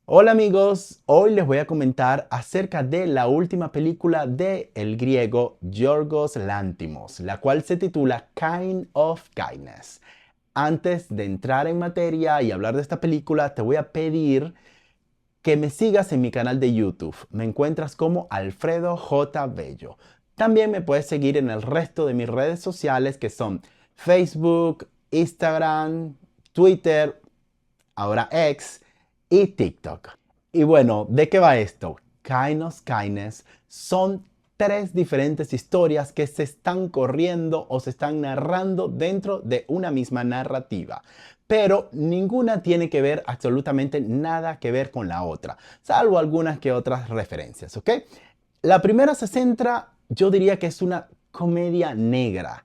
Hola amigos, hoy les voy a comentar acerca de la última película de el griego Yorgos Lanthimos, la cual se titula Kind of Kindness. Antes de entrar en materia y hablar de esta película, te voy a pedir que me sigas en mi canal de YouTube. Me encuentras como Alfredo J. Bello. También me puedes seguir en el resto de mis redes sociales que son Facebook, Instagram, Twitter, ahora X y TikTok. Y bueno, ¿de qué va esto? Kind of Kindness son tres diferentes historias que se están corriendo o se están narrando dentro de una misma narrativa. Pero ninguna tiene que ver absolutamente nada que ver con la otra, salvo algunas que otras referencias, ¿ok? La primera se centra, yo diría que es una comedia negra,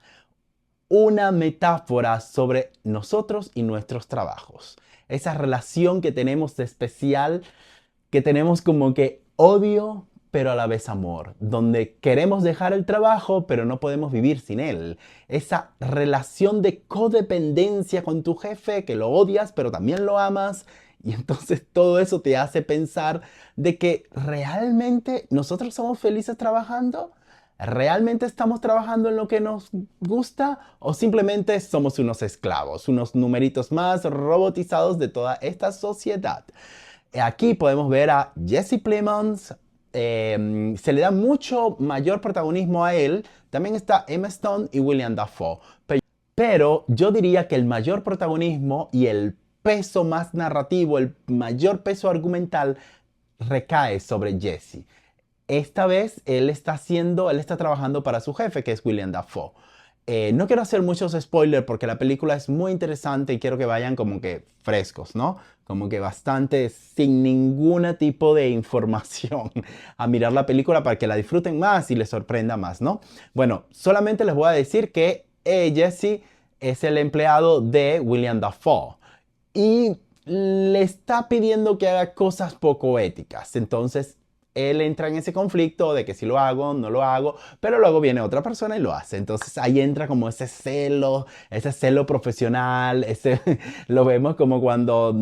una metáfora sobre nosotros y nuestros trabajos. Esa relación que tenemos de especial, que tenemos como que odio, pero a la vez amor, donde queremos dejar el trabajo, pero no podemos vivir sin él. Esa relación de codependencia con tu jefe, que lo odias, pero también lo amas. Y entonces todo eso te hace pensar de que realmente nosotros somos felices trabajando. ¿Realmente estamos trabajando en lo que nos gusta o simplemente somos unos esclavos, unos numeritos más robotizados de toda esta sociedad? Aquí podemos ver a Jesse Plemons, se le da mucho mayor protagonismo a él. También está Emma Stone y William Dafoe. Pero yo diría que el mayor protagonismo y el peso más narrativo, el mayor peso argumental recae sobre Jesse. Esta vez él está trabajando para su jefe, que es William Dafoe. No quiero hacer muchos spoilers porque la película es muy interesante y quiero que vayan como que frescos, ¿no? Como que bastante sin ningún tipo de información a mirar la película para que la disfruten más y les sorprenda más, ¿no? Bueno, solamente les voy a decir que Jesse es el empleado de William Dafoe y le está pidiendo que haga cosas poco éticas. Entonces, él entra en ese conflicto de que si lo hago, no lo hago, pero luego viene otra persona y lo hace. Entonces ahí entra como ese celo profesional, lo vemos como cuando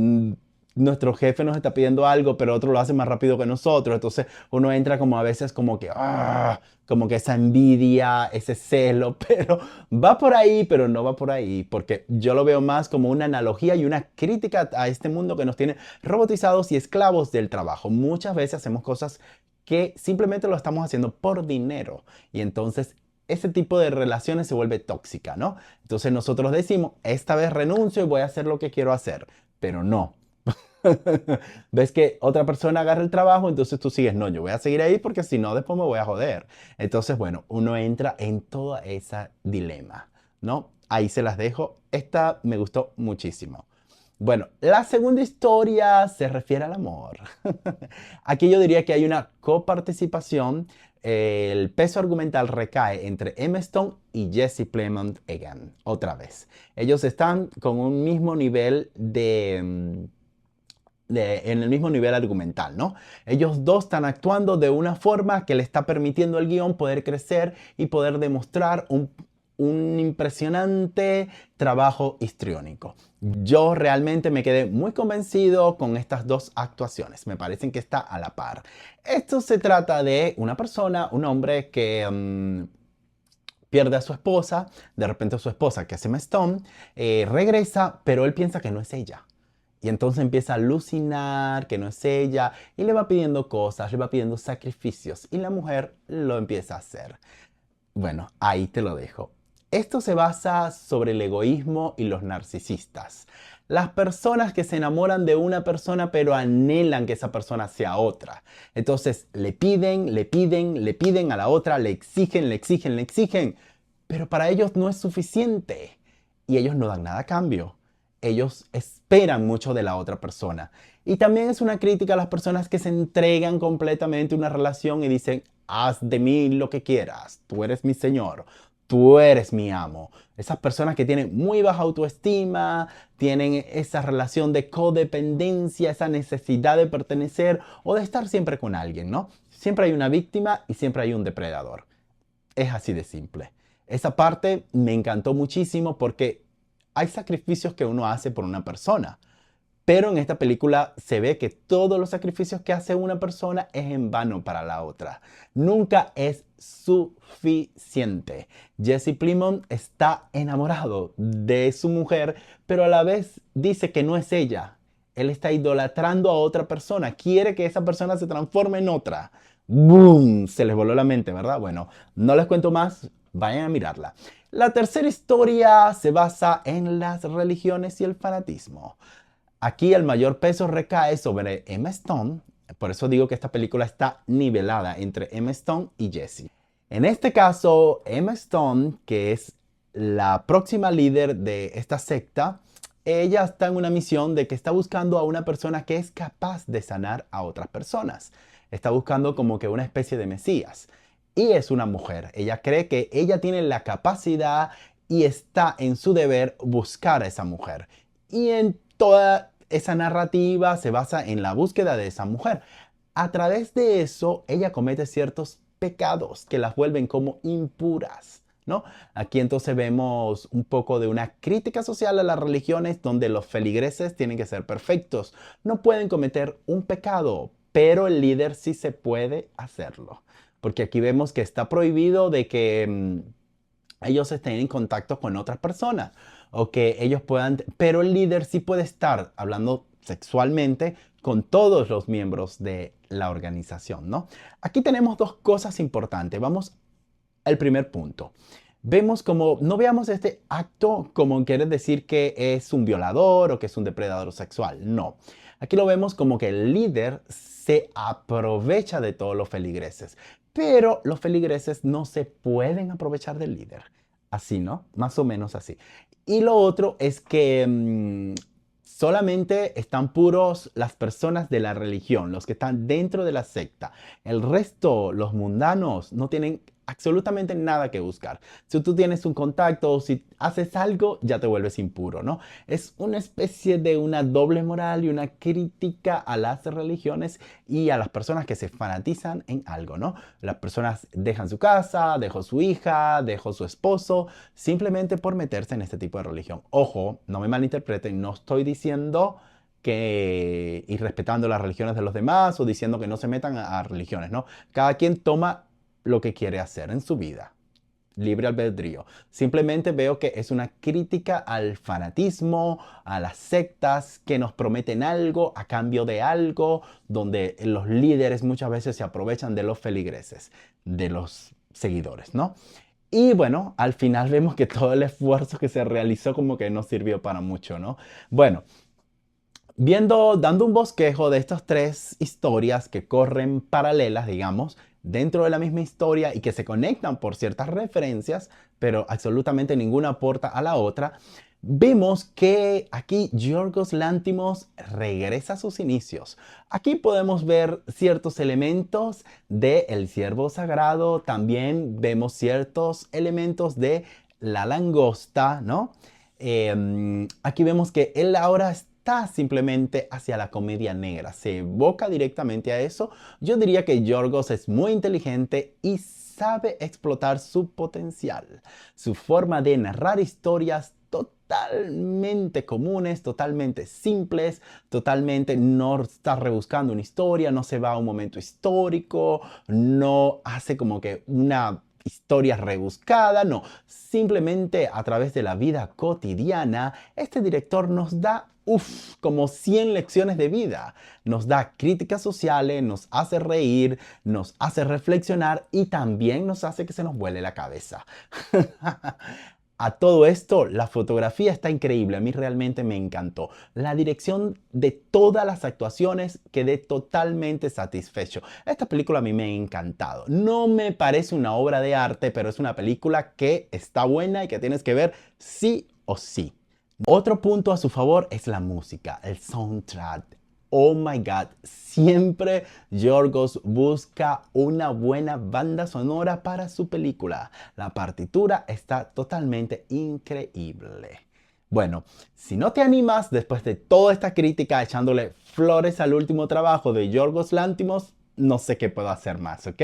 nuestro jefe nos está pidiendo algo, pero otro lo hace más rápido que nosotros. Entonces uno entra como a veces como que esa envidia, ese celo, pero va por ahí, pero no va por ahí, porque yo lo veo más como una analogía y una crítica a este mundo que nos tiene robotizados y esclavos del trabajo. Muchas veces hacemos cosas que simplemente lo estamos haciendo por dinero y entonces ese tipo de relaciones se vuelve tóxica, ¿no? Entonces nosotros decimos, esta vez renuncio y voy a hacer lo que quiero hacer, pero no. Ves que otra persona agarra el trabajo, entonces tú sigues, no, yo voy a seguir ahí porque si no, después me voy a joder. Entonces, bueno, uno entra en toda esa dilema, ¿no? Ahí se las dejo. Esta me gustó muchísimo. Bueno, la segunda historia se refiere al amor. Aquí yo diría que hay una coparticipación. El peso argumental recae entre Emma Stone y Jesse Plemons again, otra vez. Ellos están con un mismo nivel en el mismo nivel argumental, ¿no? Ellos dos están actuando de una forma que le está permitiendo al guión poder crecer y poder demostrar un impresionante trabajo histriónico. Yo realmente me quedé muy convencido con estas dos actuaciones. Me parecen que está a la par. Esto se trata de una persona, un hombre que pierde a su esposa. De repente su esposa, que es Emma Stone, regresa, pero él piensa que no es ella. Y entonces empieza a alucinar que no es ella y le va pidiendo cosas, le va pidiendo sacrificios y la mujer lo empieza a hacer. Bueno, ahí te lo dejo. Esto se basa sobre el egoísmo y los narcisistas. Las personas que se enamoran de una persona pero anhelan que esa persona sea otra. Entonces le piden, le piden, le piden a la otra, le exigen, le exigen, le exigen. Pero para ellos no es suficiente. Y ellos no dan nada a cambio. Ellos esperan mucho de la otra persona. Y también es una crítica a las personas que se entregan completamente a una relación y dicen, haz de mí lo que quieras, tú eres mi señor, tú eres mi amo. Esas personas que tienen muy baja autoestima, tienen esa relación de codependencia, esa necesidad de pertenecer o de estar siempre con alguien, ¿no? Siempre hay una víctima y siempre hay un depredador. Es así de simple. Esa parte me encantó muchísimo porque hay sacrificios que uno hace por una persona, Pero en esta película se ve que todos los sacrificios que hace una persona es en vano para la otra. Nunca es suficiente. Jesse Plemons está enamorado de su mujer, pero a la vez dice que no es ella. Él está idolatrando a otra persona. Quiere que esa persona se transforme en otra. ¡Boom! Se les voló la mente, ¿verdad? Bueno, no les cuento más. Vayan a mirarla. La tercera historia se basa en las religiones y el fanatismo. Aquí el mayor peso recae sobre Emma Stone. Por eso digo que esta película está nivelada entre Emma Stone y Jesse. En este caso, Emma Stone, que es la próxima líder de esta secta, ella está en una misión de que está buscando a una persona que es capaz de sanar a otras personas. Está buscando como que una especie de mesías. Y es una mujer. Ella cree que ella tiene la capacidad y está en su deber buscar a esa mujer. Y en toda esa narrativa se basa en la búsqueda de esa mujer. A través de eso, ella comete ciertos pecados que las vuelven como impuras, ¿no? Aquí entonces vemos un poco de una crítica social a las religiones donde los feligreses tienen que ser perfectos. No pueden cometer un pecado, pero el líder sí se puede hacerlo. Porque aquí vemos que está prohibido de que ellos estén en contacto con otras personas o que ellos puedan, pero el líder sí puede estar hablando sexualmente con todos los miembros de la organización, ¿no? Aquí tenemos dos cosas importantes. Vamos al primer punto. Vemos como, no veamos este acto como quiere decir que es un violador o que es un depredador sexual. No. Aquí lo vemos como que el líder se aprovecha de todos los feligreses. Pero los feligreses no se pueden aprovechar del líder. Así, ¿no? Más o menos así. Y lo otro es que solamente están puros las personas de la religión, los que están dentro de la secta. El resto, los mundanos, no tienen absolutamente nada que buscar. Si tú tienes un contacto o si haces algo, ya te vuelves impuro, ¿no? Es una especie de una doble moral y una crítica a las religiones y a las personas que se fanatizan en algo, ¿no? Las personas dejan su casa, dejó su hija, dejó su esposo, simplemente por meterse en este tipo de religión. Ojo, no me malinterpreten, no estoy diciendo que ir respetando las religiones de los demás o diciendo que no se metan a religiones, ¿no? Cada quien toma lo que quiere hacer en su vida. Libre albedrío. Simplemente veo que es una crítica al fanatismo, a las sectas que nos prometen algo a cambio de algo, donde los líderes muchas veces se aprovechan de los feligreses, de los seguidores, ¿no? Y bueno, al final vemos que todo el esfuerzo que se realizó como que no sirvió para mucho, ¿no? Bueno, dando un bosquejo de estas tres historias que corren paralelas, digamos, dentro de la misma historia y que se conectan por ciertas referencias, pero absolutamente ninguna aporta a la otra, vemos que aquí Yorgos Lanthimos regresa a sus inicios. Aquí podemos ver ciertos elementos de El Ciervo Sagrado, también vemos ciertos elementos de La Langosta, ¿no? Aquí vemos que él ahora está simplemente hacia la comedia negra, se evoca directamente a eso. Yo diría que Yorgos es muy inteligente y sabe explotar su potencial, su forma de narrar historias totalmente comunes, totalmente simples, totalmente no está rebuscando una historia, no se va a un momento histórico, no hace como que una historia rebuscada, no, simplemente a través de la vida cotidiana, este director nos da como 100 lecciones de vida. Nos da críticas sociales, nos hace reír, nos hace reflexionar y también nos hace que se nos vuele la cabeza. A todo esto, la fotografía está increíble, a mí realmente me encantó. La dirección de todas las actuaciones, quedé totalmente satisfecho. Esta película a mí me ha encantado. No me parece una obra de arte, pero es una película que está buena y que tienes que ver sí o sí. Otro punto a su favor es la música, el soundtrack. Oh my God, siempre Yorgos busca una buena banda sonora para su película. La partitura está totalmente increíble. Bueno, si no te animas después de toda esta crítica echándole flores al último trabajo de Yorgos Lanthimos, no sé qué puedo hacer más, ¿ok?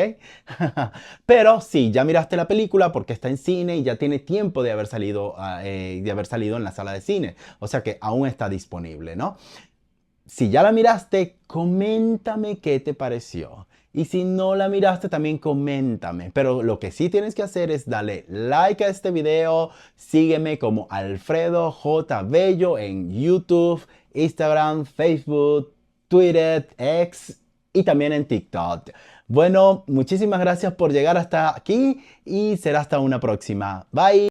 Pero sí, ya miraste la película porque está en cine y ya tiene tiempo de haber salido en la sala de cine. O sea que aún está disponible, ¿no? Si ya la miraste, coméntame qué te pareció. Y si no la miraste, también coméntame. Pero lo que sí tienes que hacer es darle like a este video. Sígueme como Alfredo J. Bello en YouTube, Instagram, Facebook, Twitter, X y también en TikTok. Bueno, muchísimas gracias por llegar hasta aquí y será hasta una próxima. Bye.